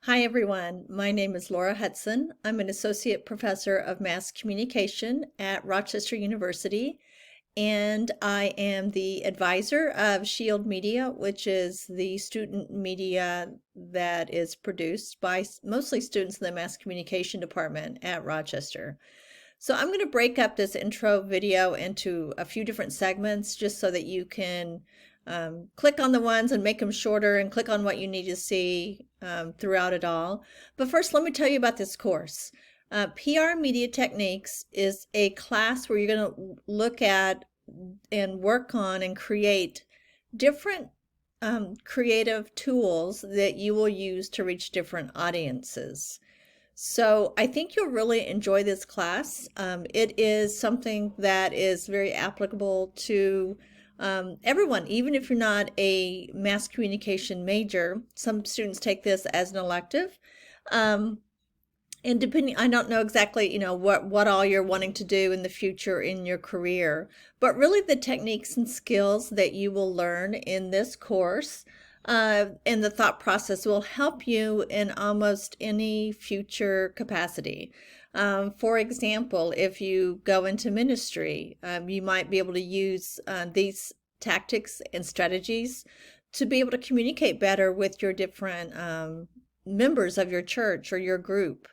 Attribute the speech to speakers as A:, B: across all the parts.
A: Hi everyone, my name is Laura Hudson. I'm an Associate Professor of Mass Communication at Rochester University, and I am the advisor of Shield Media, which is the student media that is produced by mostly students in the Mass Communication Department at Rochester. So I'm going to break up this intro video into a few different segments just so that you can click on the ones and make them shorter and click on what you need to see throughout it all. But first, let me tell you about this course. PR Media Techniques is a class where you're going to look at and work on and create different creative tools that you will use to reach different audiences. So I think you'll really enjoy this class. It is something that is very applicable to everyone, even if you're not a mass communication major. Some students take this as an elective. And depending, I don't know exactly, what all you're wanting to do in the future in your career, but really the techniques and skills that you will learn in this course and the thought process will help you in almost any future capacity. For example, if you go into ministry, you might be able to use these tactics and strategies to be able to communicate better with your different members of your church or your group.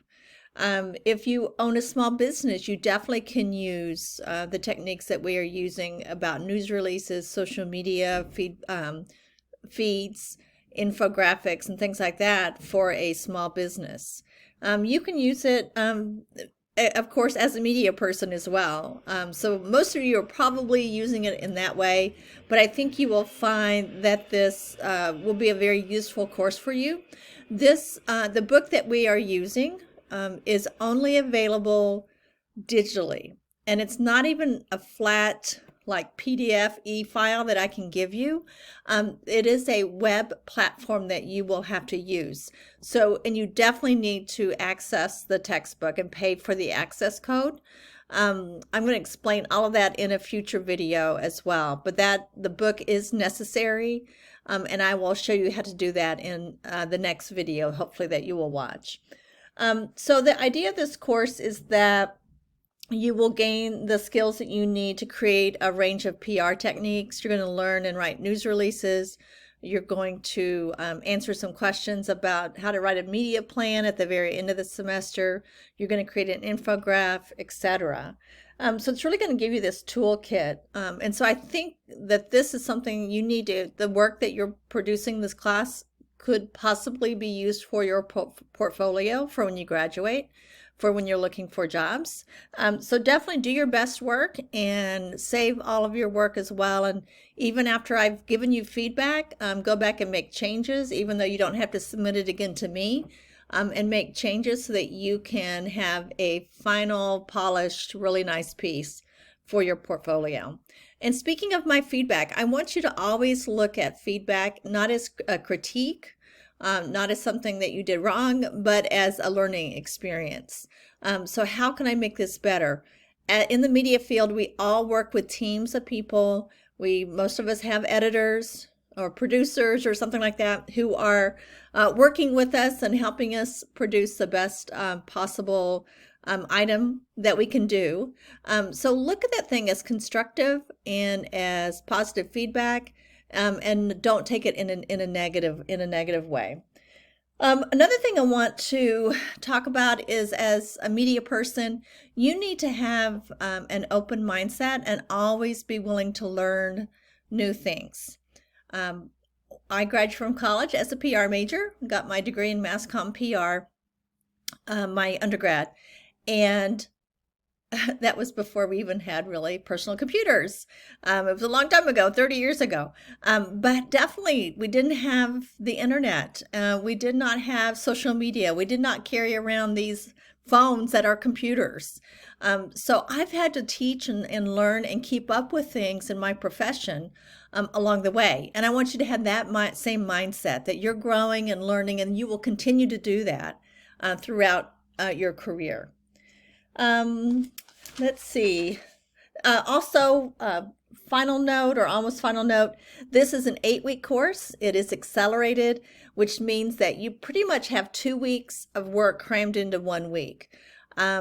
A: If you own a small business, you definitely can use the techniques that we are using about news releases, social media, feeds, infographics, and things like that for a small business. You can use it, of course, as a media person as well. So most of you are probably using it in that way, but I think you will find that this will be a very useful course for you. The book that we are using is only available digitally, and it's not even a flat like PDF e-file that I can give you. It is a web platform that you will have to use. So, and you definitely need to access the textbook and pay for the access code. I'm going to explain all of that in a future video as well, but the book is necessary, and I will show you how to do that in the next video, hopefully that you will watch. So the idea of this course is that you will gain the skills that you need to create a range of PR techniques. You're going to learn and write news releases. You're going to answer some questions about how to write a media plan at the very end of the semester. You're going to create an infographic, etc. So it's really going to give you this toolkit. And so I think that this is something you need to, the work that you're producing this class could possibly be used for your portfolio for when you graduate, for when you're looking for jobs. So definitely do your best work and save all of your work as well. And even after I've given you feedback, go back and make changes, even though you don't have to submit it again to me, and make changes so that you can have a final, polished, really nice piece for your portfolio. And speaking of my feedback, I want you to always look at feedback not as a critique, not as something that you did wrong, but as a learning experience. So how can I make this better? In the media field, we all work with teams of people. Most of us have editors or producers or something like that who are working with us and helping us produce the best possible item that we can do. So look at that thing as constructive and as positive feedback, and don't take it in a negative way. Another thing I want to talk about is, as a media person, you need to have an open mindset and always be willing to learn new things. I graduated from college as a PR major, got my degree in Mass Comm PR, my undergrad, and that was before we even had really personal computers. It was a long time ago, 30 years ago. But definitely, we didn't have the internet. We did not have social media. We did not carry around these phones that are computers. So I've had to teach and learn and keep up with things in my profession along the way. And I want you to have that same mindset that you're growing and learning, and you will continue to do that throughout your career. Let's see. Also, final note or almost final note, this is an 8-week course. It is accelerated, which means that you pretty much have 2 weeks of work crammed into 1 week.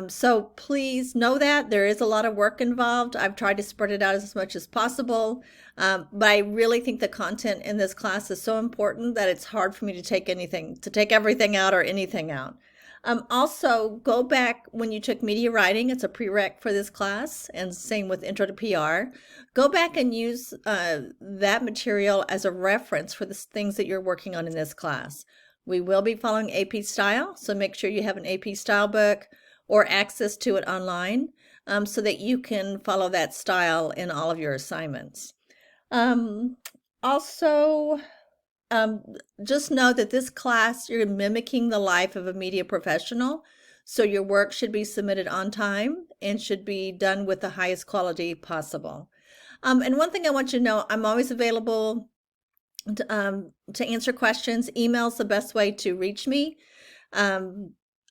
A: So please know that there is a lot of work involved. I've tried to spread it out as much as possible, but I really think the content in this class is so important that it's hard for me to take everything out or anything out. Also, go back when you took media writing. It's a prereq for this class, and same with Intro to PR. Go back and use that material as a reference for the things that you're working on in this class. We will be following AP style, so make sure you have an AP style book or access to it online, so that you can follow that style in all of your assignments. Also, just know that this class, you're mimicking the life of a media professional, so your work should be submitted on time and should be done with the highest quality possible. And one thing I want you to know, I'm always available to answer questions. Email's the best way to reach me.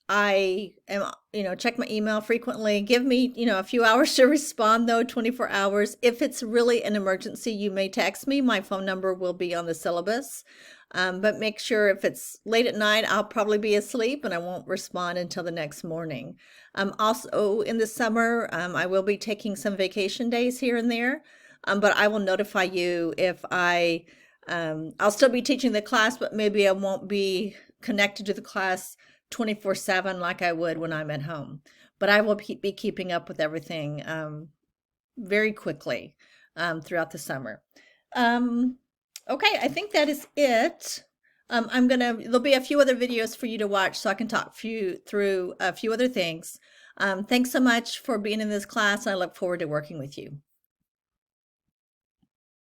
A: I am, check my email frequently. Give me, a few hours to respond though, 24 hours. If it's really an emergency, you may text me. My phone number will be on the syllabus. But make sure if it's late at night, I'll probably be asleep and I won't respond until the next morning. Also in the summer, I will be taking some vacation days here and there. But I will notify you if I'll still be teaching the class, but maybe I won't be connected to the class 24/7 like I would when I'm at home. But I will be keeping up with everything very quickly throughout the summer. Okay, I think that is it. There'll be a few other videos for you to watch so I can talk through a few other things. Thanks so much for being in this class. I look forward to working with you.